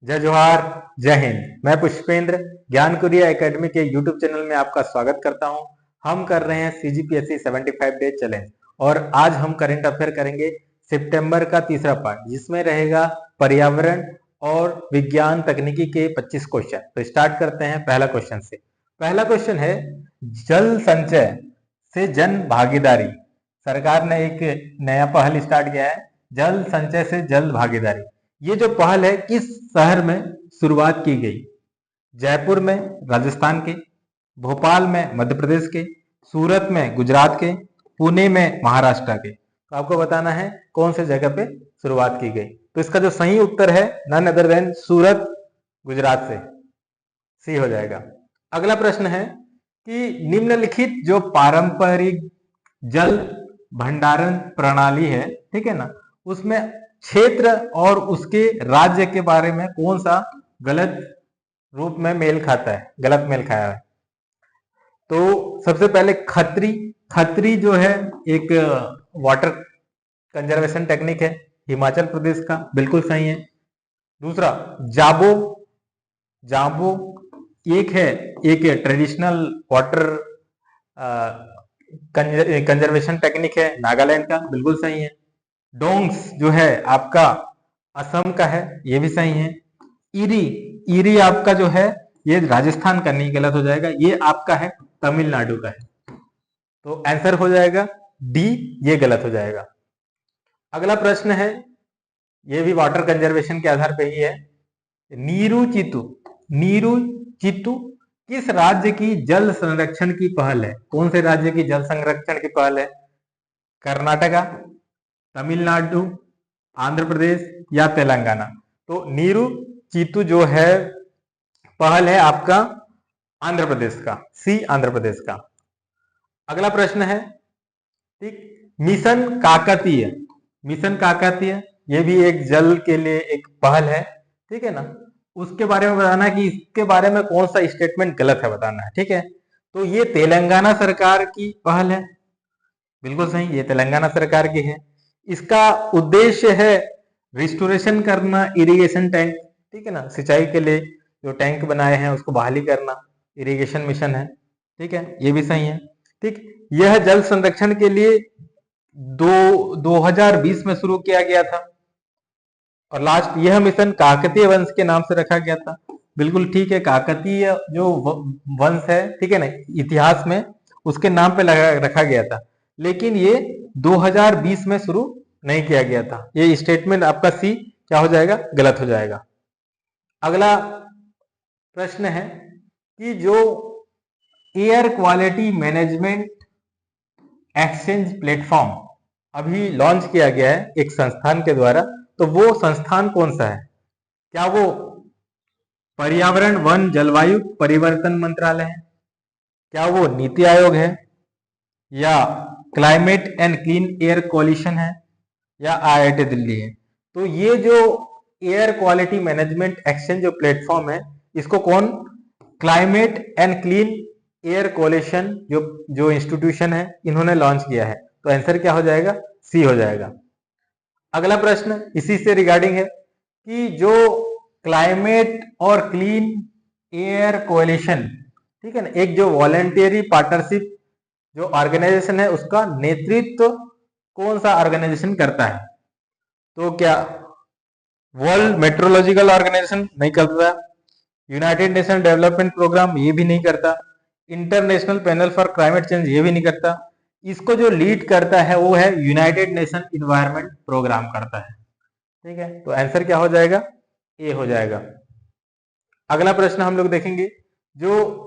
जय जोहार, जय हिंद। मैं पुष्पेंद्र ज्ञान कुरिया एकेडमी के यूट्यूब चैनल में आपका स्वागत करता हूं। हम कर रहे हैं सीजीपीएससी 75 डे चैलेंज और आज हम करंट अफेयर करेंगे सितंबर का तीसरा पार्ट, जिसमें रहेगा पर्यावरण और विज्ञान तकनीकी के 25 क्वेश्चन। तो स्टार्ट करते हैं पहला क्वेश्चन से। पहला क्वेश्चन है, जल संचय से जन भागीदारी। सरकार ने एक नया पहल स्टार्ट किया है, जल संचय से जल भागीदारी। ये जो पहल है किस शहर में शुरुआत की गई? जयपुर में राजस्थान के, भोपाल में मध्य प्रदेश के, सूरत में गुजरात के, पुणे में महाराष्ट्र के। तो आपको बताना है कौन से जगह पे शुरुआत की गई। तो इसका जो सही उत्तर है नन अदर देन सूरत, गुजरात से सी हो जाएगा। अगला प्रश्न है कि निम्नलिखित जो पारंपरिक जल भंडारण प्रणाली है, ठीक है ना, उसमें क्षेत्र और उसके राज्य के बारे में कौन सा गलत रूप में मेल खाता है, गलत मेल खाया है? तो सबसे पहले खत्री जो है एक वाटर कंजर्वेशन टेक्निक है हिमाचल प्रदेश का, बिल्कुल सही है। दूसरा जाबो, जाबो एक है, एक ट्रेडिशनल वाटर कंजर्वेशन टेक्निक है नागालैंड का, बिल्कुल सही है। डोंग्स जो है आपका असम का है, ये भी सही है। इरी, इरी आपका जो है ये राजस्थान का नहीं, गलत हो जाएगा, ये आपका है तमिलनाडु का है। तो आंसर हो जाएगा डी, ये गलत हो जाएगा। अगला प्रश्न है, ये भी वाटर कंजर्वेशन के आधार पर ही है। नीरू चितू, नीरू चितू किस राज्य की जल संरक्षण की पहल है? कौन से राज्य की जल संरक्षण की पहल है? कर्नाटका, तमिलनाडु, आंध्र प्रदेश या तेलंगाना? तो नीरू चीतू जो है पहल है आपका आंध्र प्रदेश का, सी आंध्र प्रदेश का। अगला प्रश्न है, ठीक, मिशन काकतीय, मिशन काकतीय ये भी एक जल के लिए एक पहल है, ठीक है ना, उसके बारे में बताना है कि इसके बारे में कौन सा स्टेटमेंट गलत है बताना है, ठीक है। तो ये तेलंगाना सरकार की पहल है, बिल्कुल सही, ये तेलंगाना सरकार की है। इसका उद्देश्य है रिस्टोरेशन करना इरिगेशन टैंक, ठीक है ना, सिंचाई के लिए जो टैंक बनाए हैं उसको बहाली करना, इरिगेशन मिशन है, ठीक है, ये भी सही है। ठीक, यह जल संरक्षण के लिए 2020 में शुरू किया गया था और लास्ट यह मिशन काकतीय वंश के नाम से रखा गया था, बिल्कुल ठीक है, काकतीय जो वंश है, ठीक है ना, इतिहास में उसके नाम पे रखा गया था, लेकिन ये 2020 में शुरू नहीं किया गया था। ये स्टेटमेंट आपका सी क्या हो जाएगा, गलत हो जाएगा। अगला प्रश्न है कि जो air quality management exchange platform अभी लॉन्च किया गया है एक संस्थान के द्वारा, तो वो संस्थान कौन सा है? क्या वो पर्यावरण वन जलवायु परिवर्तन मंत्रालय है, क्या वो नीति आयोग है, या climate and clean air coalition है, या आईआईटी दिल्ली है? तो ये जो एयर क्वालिटी मैनेजमेंट एक्सचेंज जो प्लेटफॉर्म है, इसको कौन, climate and clean air coalition जो जो इंस्टीट्यूशन है, इन्होंने लॉन्च किया है। तो आंसर क्या हो जाएगा, सी हो जाएगा। अगला प्रश्न इसी से रिगार्डिंग है कि जो क्लाइमेट और क्लीन एयर कोलिशन, ठीक है ना, एक जो वॉलंटियरी पार्टनरशिप जो ऑर्गेनाइजेशन है, उसका नेतृत्व कौन सा ऑर्गेनाइजेशन करता है? तो क्या वर्ल्ड मेट्रोलॉजिकल ऑर्गेनाइजेशन नहीं करता, यूनाइटेड नेशन डेवलपमेंट प्रोग्राम ये भी नहीं करता, international panel for climate change ये भी नहीं करता, इसको जो लीड करता है वो है यूनाइटेड नेशन इन्वायरमेंट प्रोग्राम करता है, ठीक है। तो आंसर क्या हो जाएगा, ए हो जाएगा। अगला प्रश्न हम लोग देखेंगे, जो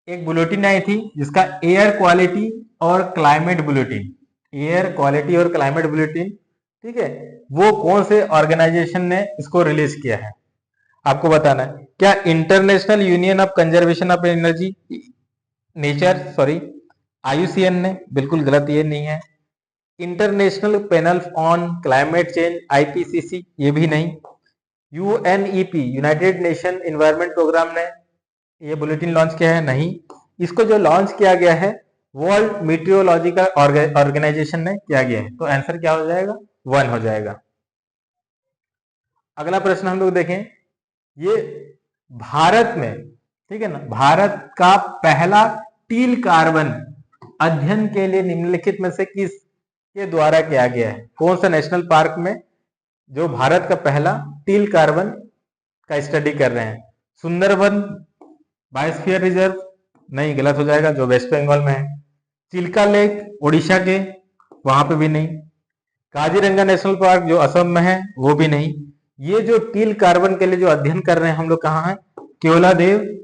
एक बुलेटिन आई थी जिसका एयर क्वालिटी और क्लाइमेट बुलेटिन, एयर क्वालिटी और क्लाइमेट बुलेटिन, ठीक है, वो कौन से ऑर्गेनाइजेशन ने इसको रिलीज किया है? आपको बताना है, क्या international union of conservation of energy nature, sorry IUCN ने, बिल्कुल गलत, ये नहीं है। International panel on climate change IPCC, ये भी नहीं। UNEP united nation environment programme ने ये बुलेटिन लॉन्च किया है, नहीं। इसको जो लॉन्च किया गया है वर्ल्ड मीटियोलॉजिकल ऑर्गेनाइजेशन ने किया गया है। तो आंसर क्या हो जाएगा, 1 हो जाएगा। अगला प्रश्न हम लोग देखें, ये भारत में, ठीक है ना, भारत का पहला टील कार्बन अध्ययन के लिए निम्नलिखित में से किस के द्वारा किया गया है? कौन सा नेशनल पार्क में जो भारत का पहला टील कार्बन का स्टडी कर रहे हैं? सुंदरबन बायोस्फीयर रिजर्व, नहीं, गलत हो जाएगा, जो वेस्ट बंगाल में है। चिल्का लेक उड़ीसा के, वहां पे भी नहीं। काजीरंगा नेशनल पार्क जो असम में है, वो भी नहीं। ये जो टील कार्बन के लिए जो अध्ययन कर रहे हैं हम लोग, कहाँ है? केवलादेव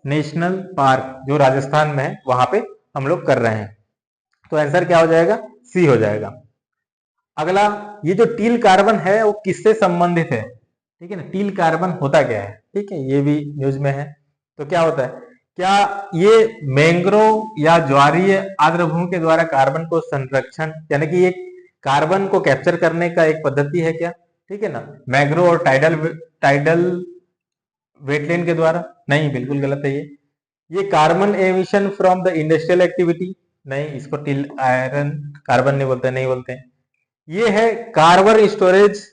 नेशनल पार्क जो राजस्थान में है, वहां पे हम लोग कर रहे हैं। तो आंसर क्या हो जाएगा? सी हो जाएगा। अगला, ये जो टील कार्बन है वो किससे संबंधित है? ठीक है ना, टील कार्बन होता क्या है? ठीक है, ये भी न्यूज में है। तो क्या होता है, क्या ये मैंग्रोव या ज्वारीय आर्द्रभूमि के द्वारा कार्बन को संरक्षण, यानी कि ये कार्बन को कैप्चर करने का एक पद्धति है क्या? ठीक है ना, मैंग्रोव और टाइडल वेटलैंड के द्वारा? नहीं, बिल्कुल गलत है ये carbon emission from the industrial activity? नहीं, इसको टील आयरन कार्बन नहीं बोलते, नहीं बोलते हैं। ये है कार्बन स्टोरेज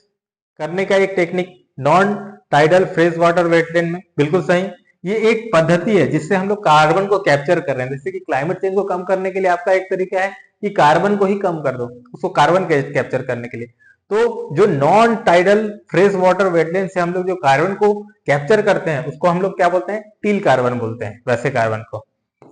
करने का एक technique non tidal fresh water wetland में, बिल्कुल सही। ये एक पद्धति है जिससे हम लोग कार्बन को कैप्चर कर रहे हैं। जैसे कि क्लाइमेट चेंज को कम करने के लिए आपका एक तरीका है कि कार्बन को ही कम कर दो, उसको कार्बन कैप्चर करने के लिए। तो जो non tidal fresh water wetland से हम लोग जो कार्बन को कैप्चर करते हैं उसको हम लोग क्या बोलते हैं? टील कार्बन बोलते हैं, वैसे कार्बन को।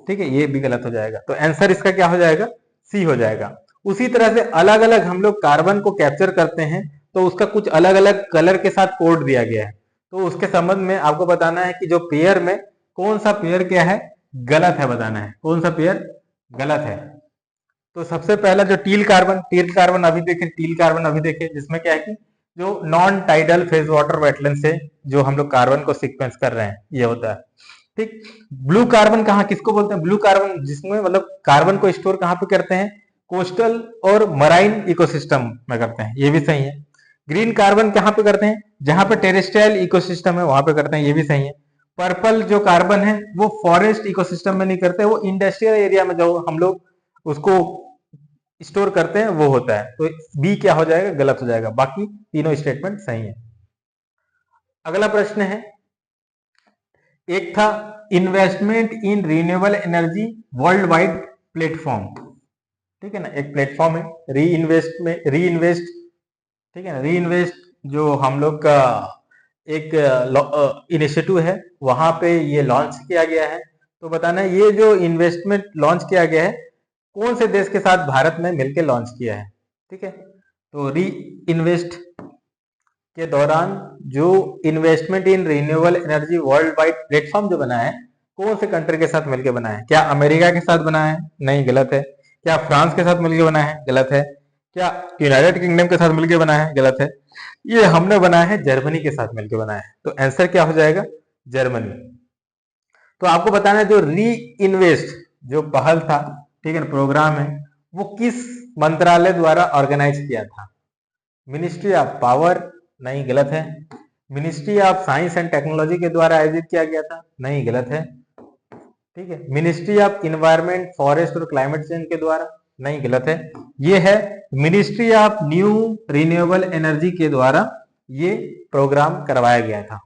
ठीक है, ये भी गलत हो जाएगा। तो आंसर इसका क्या हो जाएगा? सी हो जाएगा। उसी तरह से अलग अलग हम लोग कार्बन को कैप्चर करते हैं तो उसका कुछ अलग अलग कलर के साथ कोड दिया गया है। तो उसके संबंध में आपको बताना है कि जो पेयर में कौन सा पेयर क्या है? गलत है, बताना है कौन सा पेयर गलत है। तो सबसे पहला जो टील कार्बन अभी देखें, जिसमें क्या है कि जो non tidal phase water wetland से जो हम लोग कार्बन को सीक्वेंस कर रहे हैं, ये होता है। ठीक, ब्लू कार्बन कहाँ किसको बोलते हैं? ब्लू कार्बन जिसमें मतलब कार्बन को स्टोर कहाँ पे करते हैं? कोस्टल और मराइन इकोसिस्टम में करते हैं, ये भी सही है। ग्रीन कार्बन कहाँ पे करते हैं? जहां पे टेरेस्ट्रियल इकोसिस्टम है वहां पे करते हैं, ये भी सही है। पर्पल जो कार्बन है वो फॉरेस्ट इकोसिस्टम में नहीं करते, वो इंडस्ट्रियल एरिया में जो हम लोग उसको स्टोर करते हैं वो होता है। तो बी क्या हो जाएगा? गलत हो जाएगा। बाकी तीनों स्टेटमेंट सही है। अगला प्रश्न है, एक था investment in renewable energy world wide platform. ठीक है ना, एक प्लेटफॉर्म है री इन्वेस्ट, ठीक है ना, री इन्वेस्ट जो हम लोग का एक इनिशिएटिव है, वहां पे ये लॉन्च किया गया है। तो बताना है ये जो इन्वेस्टमेंट लॉन्च किया गया है कौन से देश के साथ भारत में मिलकर लॉन्च किया है? ठीक है, तो री इन्वेस्ट के दौरान जो investment in renewable energy world wide platform जो बना है, कौन से कंट्री के साथ मिलकर बना है? क्या अमेरिका के साथ बना है? नहीं, गलत है। क्या फ्रांस के साथ मिलकर बना है? गलत है। क्या यूनाइटेड किंगडम के साथ मिलकर बना है? गलत है। ये हमने बनाया है जर्मनी के साथ मिलकर बनाया है। तो आंसर क्या हो जाएगा? जर्मनी। तो आपको बताना है जो री इन्वेस्ट जो पहल था, ठीक है, प्रोग्राम है, वो किस मंत्रालय द्वारा ऑर्गेनाइज किया था? Ministry of power? नहीं, गलत है। Ministry of science and technology के द्वारा आयोजित किया गया था? नहीं, गलत है। ठीक है, मिनिस्ट्री ऑफ इन्वायरमेंट फॉरेस्ट और क्लाइमेट चेंज के द्वारा? नहीं, गलत है। ये है ministry of new renewable energy के द्वारा ये प्रोग्राम करवाया गया था।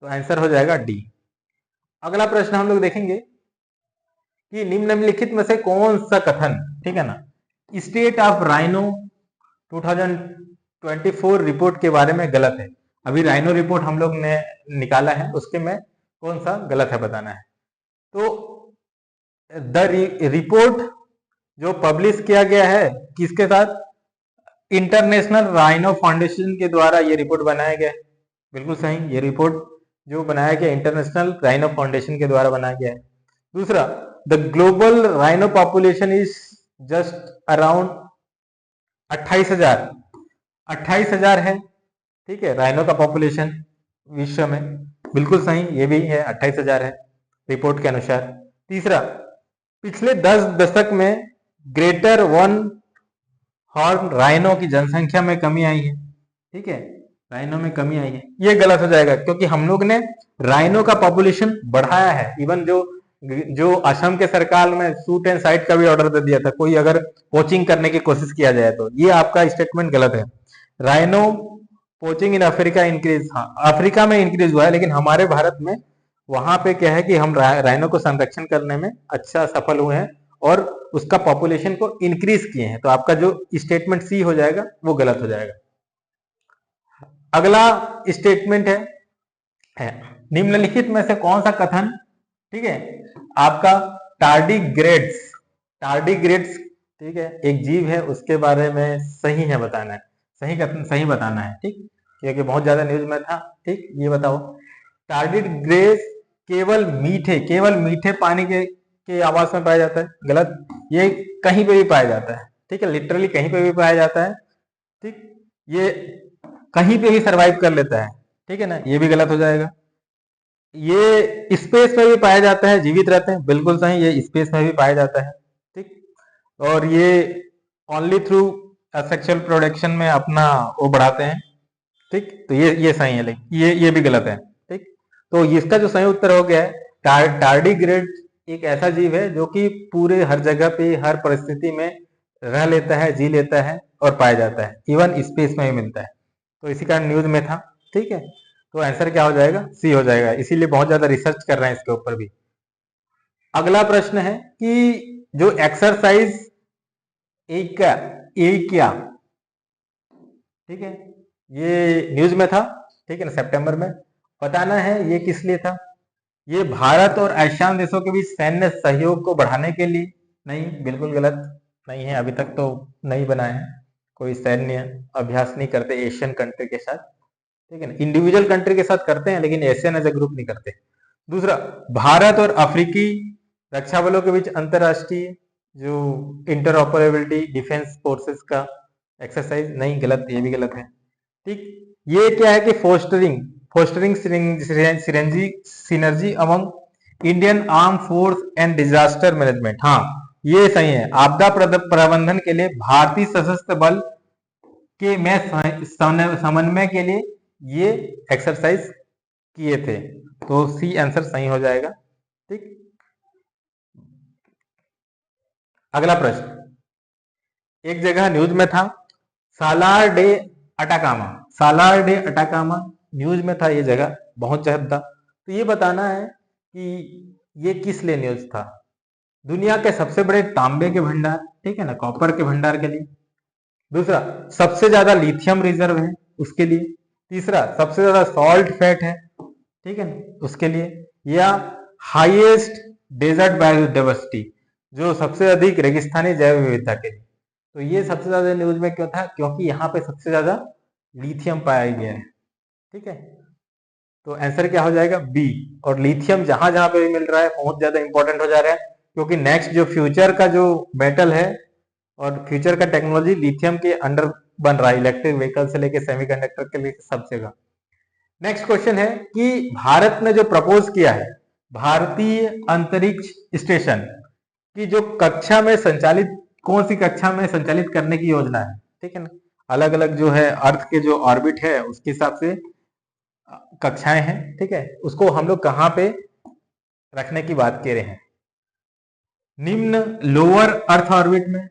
तो आंसर हो जाएगा डी। अगला प्रश्न हम लोग देखेंगे कि निम्नलिखित में से कौन सा कथन, ठीक है ना, स्टेट ऑफ राइनो 2024 रिपोर्ट के बारे में गलत है? अभी राइनो रिपोर्ट हम लोग ने निकाला है, उसके में कौन सा गलत है बताना है। तो द रिपोर्ट जो पब्लिश किया गया है किसके साथ? इंटरनेशनल राइनो फाउंडेशन के द्वारा ये रिपोर्ट बनाया गया है, बिल्कुल सही। ये रिपोर्ट जो बनाया गया इंटरनेशनल राइनो फाउंडेशन के द्वारा बनाया गया है। दूसरा, the global rhino population is just around 28,000 है, ठीक है, राइनो का पॉपुलेशन विश्व में, बिल्कुल सही, ये भी है 28,000 है रिपोर्ट के अनुसार। तीसरा, पिछले 10 दशक में ग्रेटर वन हॉर्न राइनो की जनसंख्या में कमी आई है, ठीक है, राइनो में कमी आई है, ये गलत हो जाएगा क्योंकि हम लोग ने राइनो का पॉपुलेशन बढ़ाया है। इवन जो असम के सरकार में शूट एंड साइट का भी ऑर्डर दे दिया था, कोई अगर कोचिंग करने की कोशिश किया जाए तो। ये आपका स्टेटमेंट गलत है। Rhino poaching in Africa increase, हाँ अफ्रीका में इंक्रीज हुआ है, लेकिन हमारे भारत में वहां पे क्या है कि हम राइनो को संरक्षण करने में अच्छा सफल हुए हैं और उसका पॉपुलेशन को इंक्रीज किए हैं। तो आपका जो स्टेटमेंट सी हो जाएगा वो गलत हो जाएगा। अगला स्टेटमेंट है निम्नलिखित में से कौन सा कथन, ठीक है, आपका टार्डिग्रेड्स, टार्डिग्रेड्स, ठीक है, एक जीव है, उसके बारे में सही है बताना है, सही कथन सही बताना है, ठीक, क्योंकि बहुत ज्यादा न्यूज में था। ठीक, ये बताओ टार्डिग्रेड्स केवल मीठे पानी के आवास में पाया जाता है। गलत, ये कहीं पे भी पाया जाता है, ठीक है, लिटरली कहीं पे भी पाया जाता है। ठीक, ये कहीं पे भी सरवाइव कर लेता है, ठीक है ना, ये भी गलत हो जाएगा। ये स्पेस में भी पाया जाता है, जीवित रहते हैं, बिल्कुल सही, ये स्पेस में भी पाया जाता है। ठीक, और ये ओनली थ्रू सेक्सुअल प्रोडक्शन में अपना वो बढ़ाते हैं। ठीक, तो ये सही है, लेकिन ये भी गलत है। ठीक, तो इसका जो सही उत्तर हो गया है टार्डिग्रेड एक ऐसा जीव है जो कि पूरे हर जगह पे हर परिस्थिति में रह लेता है, जी लेता है और पाया जाता है, इवन स्पेस में भी मिलता है। तो इसी कारण न्यूज में था। ठीक है, तो आंसर क्या हो जाएगा, सी हो जाएगा, इसीलिए बहुत ज्यादा रिसर्च कर रहे हैं इसके ऊपर भी। अगला प्रश्न है कि जो एक्सरसाइज एक क्या, ठीक है, ये न्यूज में था, ठीक है ना, सितंबर में। बताना है ये किस लिए था। ये भारत और एशियान देशों के बीच सैन्य सहयोग को बढ़ाने के लिए। नहीं, बिल्कुल गलत, नहीं है, अभी तक तो नहीं बना है, कोई सैन्य अभ्यास नहीं करते एशियन कंट्री के साथ, ठीक है ना, इंडिविजुअल कंट्री के साथ करते हैं लेकिन एशियन एज ए ग्रुप नहीं करते। दूसरा, भारत और अफ्रीकी रक्षा बलों के बीच अंतरराष्ट्रीय जो इंटरऑपरेबिलिटी डिफेंस फोर्सेस का एक्सरसाइज। नहीं, गलत, ये भी गलत है। ठीक, ये क्या है कि fostering synergy among Indian arm force and disaster management. हाँ, ये सही है, आपदा प्रबंधन के लिए भारतीय सशस्त्र बल के में समन्वय के लिए ये एक्सरसाइज किए थे। तो सी आंसर सही हो जाएगा। ठीक, अगला प्रश्न, एक जगह न्यूज में था सालार डे अटाकामा, सालार डे अटाकामा न्यूज में था, ये जगह बहुत चहता। तो ये बताना है कि ये किस लिए न्यूज था। दुनिया के सबसे बड़े तांबे के भंडार, ठीक है ना, कॉपर के भंडार के लिए। दूसरा, सबसे ज्यादा लिथियम रिजर्व है, उसके लिए। तीसरा, सबसे ज्यादा सॉल्ट फैट है, ठीक है ना, उसके लिए। या हाईएस्ट डेजर्ट बायोडाइवर्सिटी, जो सबसे अधिक रेगिस्तानी जैव विविधता के लिए। तो ये सबसे ज्यादा न्यूज में क्यों था, क्योंकि यहाँ पे सबसे ज्यादा लिथियम पाया गया है। ठीक है, तो आंसर क्या हो जाएगा, बी। और लिथियम जहां जहां पे भी मिल रहा है बहुत ज्यादा इंपॉर्टेंट हो जा रहा है, क्योंकि नेक्स्ट जो फ्यूचर का जो मेटल है और फ्यूचर का टेक्नोलॉजी लिथियम के अंडर बन रहा है, इलेक्ट्रिक व्हीकल से लेके सेमीकंडक्टर के लिए सब जगह। नेक्स्ट क्वेश्चन है कि भारत ने जो प्रपोज किया है भारतीय अंतरिक्ष स्टेशन की जो कक्षा में संचालित, कौन सी कक्षा में संचालित करने की योजना है, ठीक है ना, अलग अलग जो है अर्थ के जो ऑर्बिट है उसके हिसाब से कक्षाएं हैं, ठीक है, उसको हम लोग कहां पे रखने की बात कर रहे हैं। निम्न लोअर अर्थ ऑर्बिट में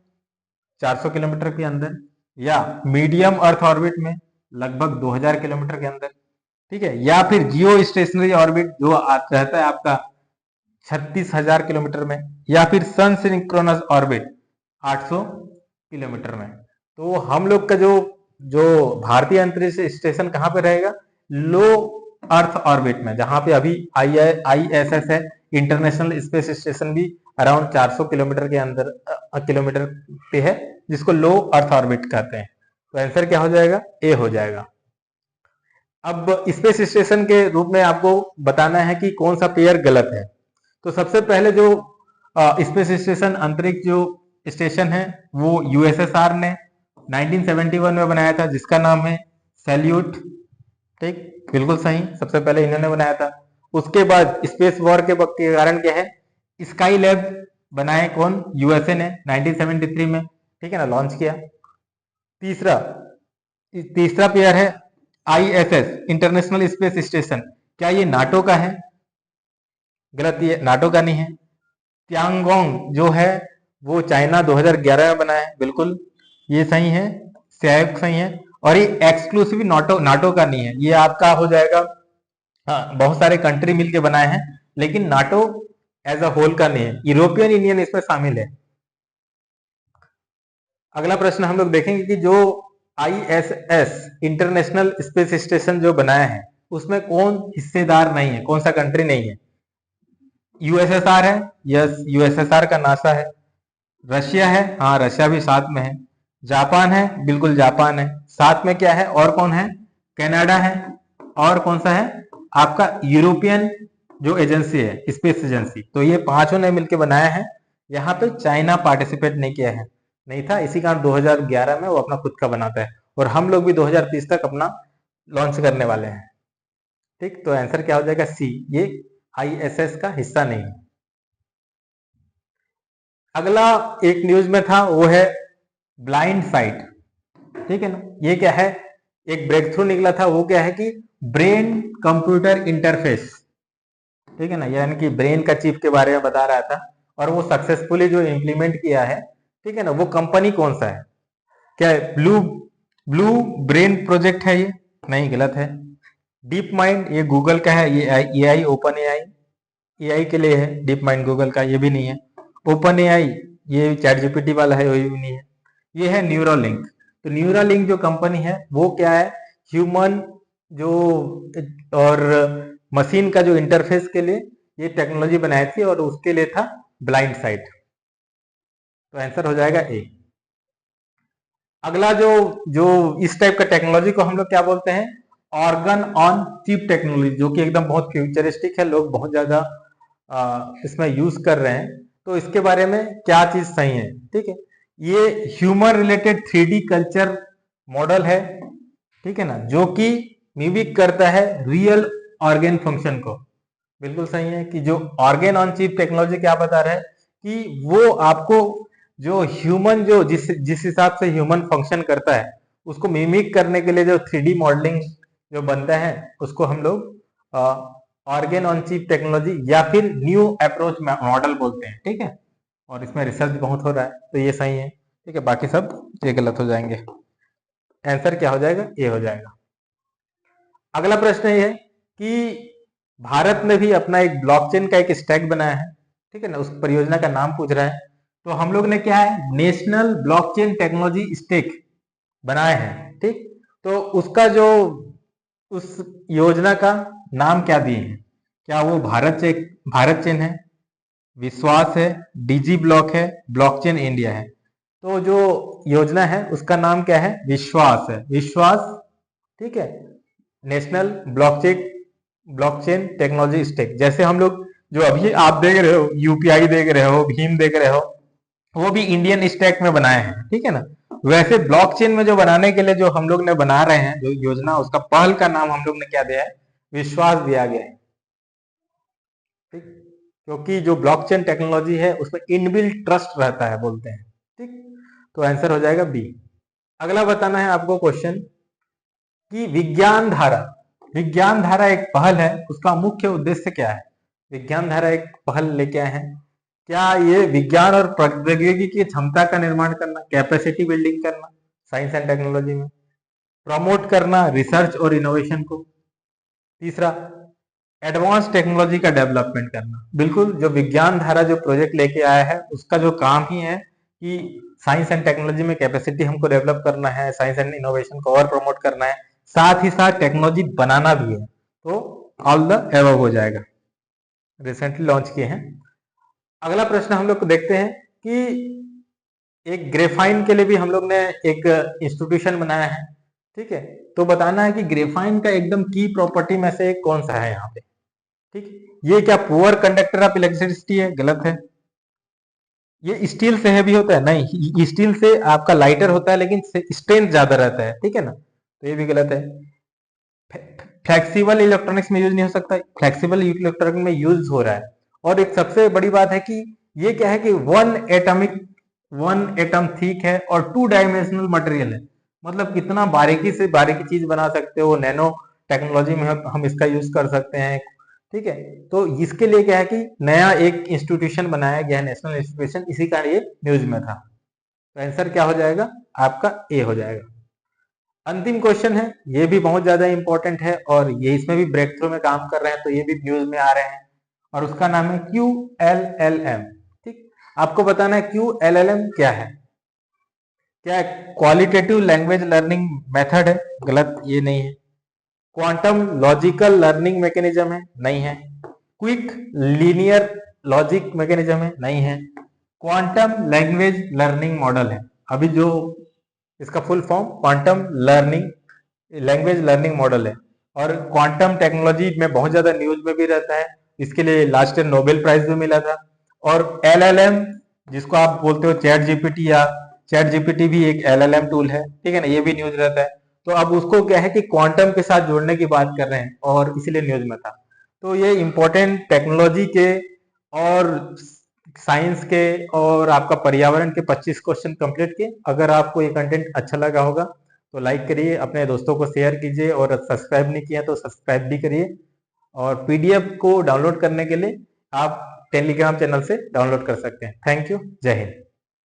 400 किलोमीटर के अंदर, या मीडियम अर्थ ऑर्बिट में लगभग 2000 किलोमीटर के अंदर, ठीक है, या फिर जियो स्टेशनरी ऑर्बिट जो रहता है आपका 36,000 किलोमीटर में, या फिर सन सिंक्रोनस ऑर्बिट 800 किलोमीटर में। तो हम लोग का जो जो भारतीय अंतरिक्ष स्टेशन कहां पे रहेगा, लो अर्थ ऑर्बिट में, जहां पे अभी ISS है, इंटरनेशनल स्पेस स्टेशन भी अराउंड 400 किलोमीटर के अंदर किलोमीटर पे है, जिसको लो अर्थ ऑर्बिट कहते हैं। तो आंसर क्या हो जाएगा, ए हो जाएगा। अब स्पेस स्टेशन के रूप में आपको बताना है कि कौन सा पेयर गलत है। तो सबसे पहले जो स्पेस स्टेशन अंतरिक्ष जो स्टेशन है वो यूएसएसआर ने 1971 में बनाया था, जिसका नाम है सैल्यूट। ठीक, बिल्कुल सही, सबसे पहले इन्होंने बनाया था। उसके बाद स्पेस वॉर के कारण क्या है, स्काई लैब बनाए कौन, यूएसए ने 1973 में, ठीक है ना, लॉन्च किया। तीसरा पेयर है ISS इंटरनेशनल स्पेस स्टेशन, क्या ये नाटो का है, गलत, ये नाटो का नहीं है। त्यांगोंग जो है वो चाइना 2011 में बना है, बिल्कुल ये सही है, सही है। और ये एक्सक्लूसिव नाटो नाटो का नहीं है, ये आपका हो जाएगा, हाँ, बहुत सारे कंट्री मिलके बनाए हैं, लेकिन नाटो एज अ होल का नहीं है, यूरोपियन यूनियन इसमें शामिल है। अगला प्रश्न हम लोग देखेंगे कि जो ISS इंटरनेशनल स्पेस स्टेशन जो बनाया है उसमें कौन हिस्सेदार नहीं है, कौन सा कंट्री नहीं है? USSR है, यस USSR का नासा है। रशिया है, हाँ रशिया भी साथ में है। जापान है, बिल्कुल जापान है। साथ में क्या है और कौन है? कनाडा है। और कौन सा है आपका? यूरोपियन जो एजेंसी है, स्पेस एजेंसी। तो ये पांचों ने मिलकर बनाया है। यहाँ पे चाइना पार्टिसिपेट नहीं किया है, नहीं था, इसी कारण 2011 में वो अपना खुद का बनाता है, और हम लोग भी 2030 तक अपना लॉन्च करने वाले हैं। ठीक, तो आंसर क्या हो जाएगा? सी, ये ISS का हिस्सा नहीं है। अगला एक न्यूज में था, वो है ब्लाइंड साइट। ठीक है ना, ये क्या है? एक ब्रेक थ्रू निकला था, वो क्या है कि ब्रेन कंप्यूटर इंटरफेस। ठीक है ना, यानी कि ब्रेन का चिप के बारे में बता रहा था, और वो सक्सेसफुली जो इम्प्लीमेंट किया है, ठीक है ना, वो कंपनी कौन सा है? क्या है? ब्लू ब्लू ब्रेन प्रोजेक्ट है ये? नहीं, गलत है। डीप माइंड ये गूगल का है, ये AI ओपन AI के लिए है। डीप माइंड गूगल का, ये भी नहीं है। ओपन AI ये चैट जीपीटी वाला है, वही भी नहीं है। ये है न्यूरालिंक। तो न्यूरालिंक जो कंपनी है वो क्या है? ह्यूमन जो और मशीन का जो इंटरफेस के लिए ये टेक्नोलॉजी बनाई थी, और उसके लिए था ब्लाइंड साइट। तो आंसर हो जाएगा ए। अगला जो जो इस टाइप का टेक्नोलॉजी को हम लोग क्या बोलते हैं? ऑर्गन ऑन चिप टेक्नोलॉजी, जो कि एकदम बहुत फ्यूचरिस्टिक है, लोग बहुत ज्यादा इसमें यूज कर रहे हैं। तो इसके बारे में क्या चीज सही है? ठीक है, ये human related 3D culture model है, ठीक है ना, जो कि मिमिक करता है रियल ऑर्गेन फंक्शन को। बिल्कुल सही है कि जो ऑर्गेन ऑन चिप टेक्नोलॉजी क्या बता रहा है कि वो आपको जो ह्यूमन जो जिस जिस हिसाब से ह्यूमन फंक्शन करता है उसको मिमिक करने के लिए जो 3D मॉडलिंग जो बनता है उसको हम लोग ऑर्गेन ऑन चिप टेक्नोलॉजी या फिर न्यू अप्रोच मॉडल बोलते हैं। ठीक है, और इसमें रिसर्च बहुत हो रहा है, तो ये सही है। ठीक है, बाकी सब ये गलत हो जाएंगे। आंसर क्या हो जाएगा? ए हो जाएगा। अगला प्रश्न ये है कि भारत ने भी अपना एक ब्लॉकचेन का एक स्टैक बनाया है, ठीक है ना, उस परियोजना का नाम पूछ रहा है। तो हम लोग ने क्या है? नेशनल ब्लॉकचेन टेक्नोलॉजी स्टैक बनाए हैं। ठीक, तो उसका जो उस योजना का नाम क्या दिए हैं? क्या वो भारत चेन है, विश्वास है, डिजी ब्लॉक है, ब्लॉकचेन इंडिया है? तो जो योजना है उसका नाम क्या है? विश्वास है, विश्वास। ठीक है, नेशनल ब्लॉकचेन टेक्नोलॉजी स्टैक। जैसे हम लोग जो अभी आप देख रहे हो, UPI देख रहे हो, भीम देख रहे हो, वो भी इंडियन स्टैक में बनाए हैं। ठीक है ना, वैसे ब्लॉकचेन में जो बनाने के लिए जो हम लोग ने बना रहे हैं जो योजना, उसका पहल का नाम हम लोग ने क्या दिया है? विश्वास दिया गया है। ठीक, क्योंकि जो ब्लॉकचेन टेक्नोलॉजी है उसमें इनबिल्ट ट्रस्ट रहता है बोलते हैं। ठीक, तो आंसर हो जाएगा बी। अगला बताना है आपको क्वेश्चन कि विज्ञान धारा एक पहल है, उसका मुख्य उद्देश्य क्या है? विज्ञान धारा एक पहल लेके आए हैं, क्या ये विज्ञान और प्रौद्योगिकी की क्षमता का निर्माण करना, कैपेसिटी बिल्डिंग करना साइंस एंड टेक्नोलॉजी में, प्रमोट करना रिसर्च और इनोवेशन को, तीसरा एडवांस टेक्नोलॉजी का डेवलपमेंट करना। बिल्कुल, जो विज्ञान धारा जो प्रोजेक्ट लेके आया है उसका जो काम ही है कि साइंस एंड टेक्नोलॉजी में कैपेसिटी हमको डेवलप करना है, साइंस एंड इनोवेशन को और प्रमोट करना है, साथ ही साथ टेक्नोलॉजी बनाना भी है। तो ऑल द एबव हो जाएगा, रिसेंटली लॉन्च किए हैं। अगला प्रश्न हम लोग को देखते हैं कि एक ग्रेफाइन के लिए भी हम लोग ने एक इंस्टीट्यूशन बनाया है। ठीक है, तो बताना है कि ग्रेफाइन का एकदम की प्रॉपर्टी में से एक कौन सा है यहाँ पे? ठीक, ये क्या पुअर कंडक्टर ऑफ इलेक्ट्रिसिटी है? गलत है। ये स्टील से हैवी होता है? नहीं, स्टील से आपका लाइटर होता है लेकिन स्ट्रेंथ ज्यादा रहता है। ठीक है ना, तो ये भी गलत है। फ्लेक्सिबल इलेक्ट्रॉनिक्स में यूज नहीं हो सकता, फ्लेक्सिबल इलेक्ट्रॉनिक में यूज हो रहा है। और एक सबसे बड़ी बात है कि ये क्या है कि वन एटम थिक है और 2 डायमेंशनल मटेरियल है। मतलब कितना बारीकी से बारीकी चीज बना सकते हो, नैनो टेक्नोलॉजी में हम इसका यूज कर सकते हैं। ठीक है, तो इसके लिए क्या है कि नया एक इंस्टीट्यूशन बनाया गया है, नेशनल इंस्टीट्यूशन, इसी का ये न्यूज में था। तो आंसर क्या हो जाएगा? आपका ए हो जाएगा। अंतिम क्वेश्चन है, ये भी बहुत ज्यादा इंपॉर्टेंट है और ये इसमें भी ब्रेक थ्रू में काम कर रहे हैं, तो ये भी न्यूज में आ रहे हैं और उसका नाम है QLLM। ठीक, आपको बताना है QLLM क्या है। क्या क्वालिटेटिव लैंग्वेज लर्निंग मेथड है? गलत, ये नहीं है। क्वांटम लॉजिकल लर्निंग मैकेनिज्म है? नहीं है। क्विक लीनियर लॉजिक मैकेनिज्म है? नहीं है। क्वांटम लैंग्वेज लर्निंग मॉडल है। अभी जो इसका full form quantum learning language learning model है और क्वांटम टेक्नोलॉजी में बहुत ज्यादा न्यूज में भी रहता है। इसके लिए लास्ट ईयर नोबेल प्राइज भी मिला था। और LLM जिसको आप बोलते हो चैट जीपीटी, या चैट जीपीटी भी एक LLM टूल है, ठीक है ना, ये भी न्यूज रहता है। तो अब उसको क्या है कि क्वांटम के साथ जोड़ने की बात कर रहे हैं और इसीलिए न्यूज में था। तो ये इंपॉर्टेंट टेक्नोलॉजी के और साइंस के और आपका पर्यावरण के 25 क्वेश्चन कंप्लीट किए। अगर आपको ये कंटेंट अच्छा लगा होगा तो लाइक करिए, अपने दोस्तों को शेयर कीजिए और सब्सक्राइब नहीं किया तो सब्सक्राइब भी करिए। और PDF को डाउनलोड करने के लिए आप टेलीग्राम चैनल से डाउनलोड कर सकते हैं। थैंक यू, जय हिंद।